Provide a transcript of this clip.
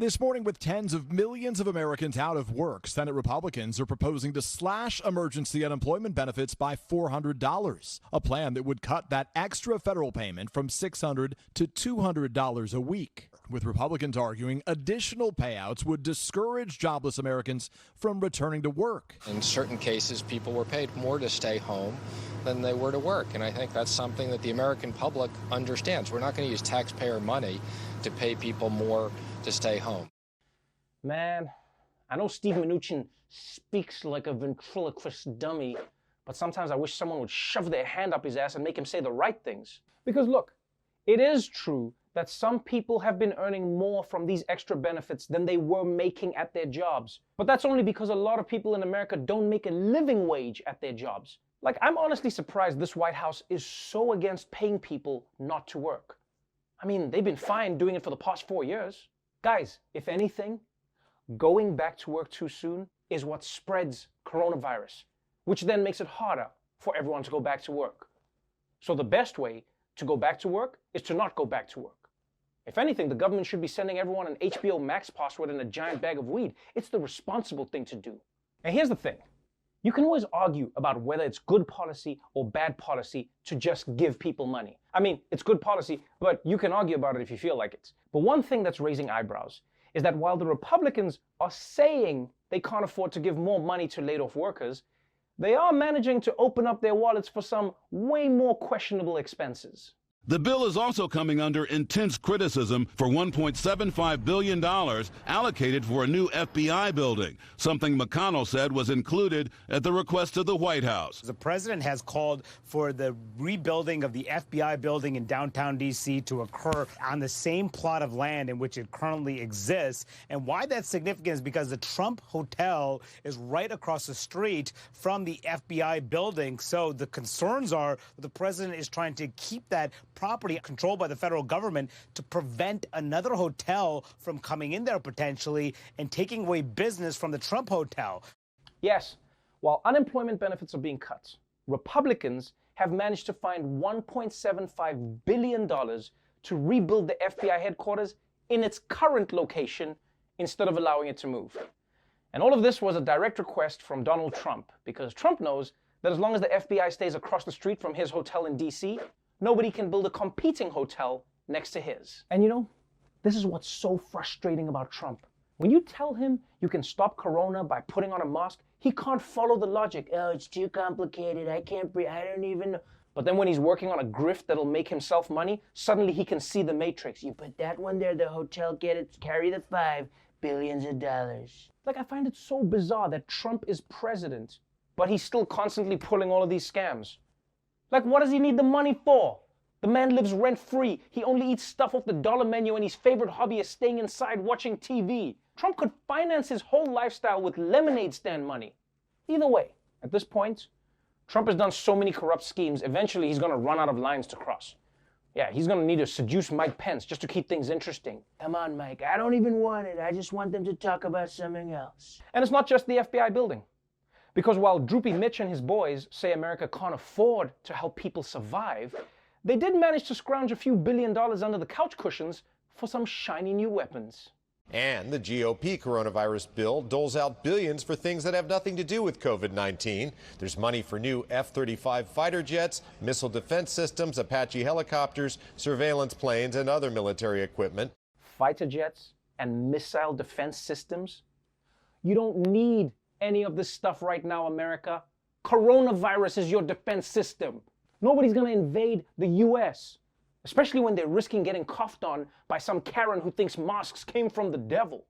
This morning, with tens of millions of Americans out of work, Senate Republicans are proposing to slash emergency unemployment benefits by $400, a plan that would cut that extra federal payment from $600 to $200 a week. With Republicans arguing additional payouts would discourage jobless Americans from returning to work. In certain cases, people were paid more to stay home than they were to work, and I think that's something that the American public understands. We're not going to use taxpayer money to pay people more to stay home. Man, I know Steve Mnuchin speaks like a ventriloquist dummy, but sometimes I wish someone would shove their hand up his ass and make him say the right things. Because look, it is true that some people have been earning more from these extra benefits than they were making at their jobs. But that's only because a lot of people in America don't make a living wage at their jobs. Like, I'm honestly surprised this White House is so against paying people not to work. I mean, they've been fine doing it for the past 4 years. Guys, if anything, going back to work too soon is what spreads coronavirus, which then makes it harder for everyone to go back to work. So the best way to go back to work is to not go back to work. If anything, the government should be sending everyone an HBO Max password and a giant bag of weed. It's the responsible thing to do. And here's the thing. You can always argue about whether it's good policy or bad policy to just give people money. I mean, it's good policy, but you can argue about it if you feel like it. But one thing that's raising eyebrows is that while the Republicans are saying they can't afford to give more money to laid-off workers, they are managing to open up their wallets for some way more questionable expenses. The bill is also coming under intense criticism for $1.75 billion allocated for a new FBI building, something McConnell said was included at the request of the White House. The president has called for the rebuilding of the FBI building in downtown D.C. to occur on the same plot of land in which it currently exists. And why that's significant is because the Trump Hotel is right across the street from the FBI building. So the concerns are the president is trying to keep that property controlled by the federal government to prevent another hotel from coming in there potentially and taking away business from the Trump Hotel. Yes, while unemployment benefits are being cut, Republicans have managed to find $1.75 billion to rebuild the FBI headquarters in its current location instead of allowing it to move. And all of this was a direct request from Donald Trump, because Trump knows that as long as the FBI stays across the street from his hotel in D.C., nobody can build a competing hotel next to his. And you know, this is what's so frustrating about Trump. When you tell him you can stop corona by putting on a mask, he can't follow the logic. Oh, it's too complicated. I can't breathe. I don't even know. But then when he's working on a grift that'll make himself money, suddenly he can see the matrix. You put that one there, the hotel, get it, carry the $5 billion. Like, I find it so bizarre that Trump is president, but he's still constantly pulling all of these scams. Like, what does he need the money for? The man lives rent-free. He only eats stuff off the dollar menu, and his favorite hobby is staying inside watching TV. Trump could finance his whole lifestyle with lemonade stand money. Either way, at this point, Trump has done so many corrupt schemes, eventually he's going to run out of lines to cross. Yeah, he's going to need to seduce Mike Pence just to keep things interesting. Come on, Mike. I don't even want it. I just want them to talk about something else. And it's not just the FBI building. Because while Droopy Mitch and his boys say America can't afford to help people survive, they did manage to scrounge a few $1 billion under the couch cushions for some shiny new weapons. And the GOP coronavirus bill doles out billions for things that have nothing to do with COVID-19. There's money for new F-35 fighter jets, missile defense systems, Apache helicopters, surveillance planes, and other military equipment. Fighter jets and missile defense systems? You don't need any of this stuff right now, America. Coronavirus is your defense system. Nobody's gonna invade the US, especially when they're risking getting coughed on by some Karen who thinks masks came from the devil.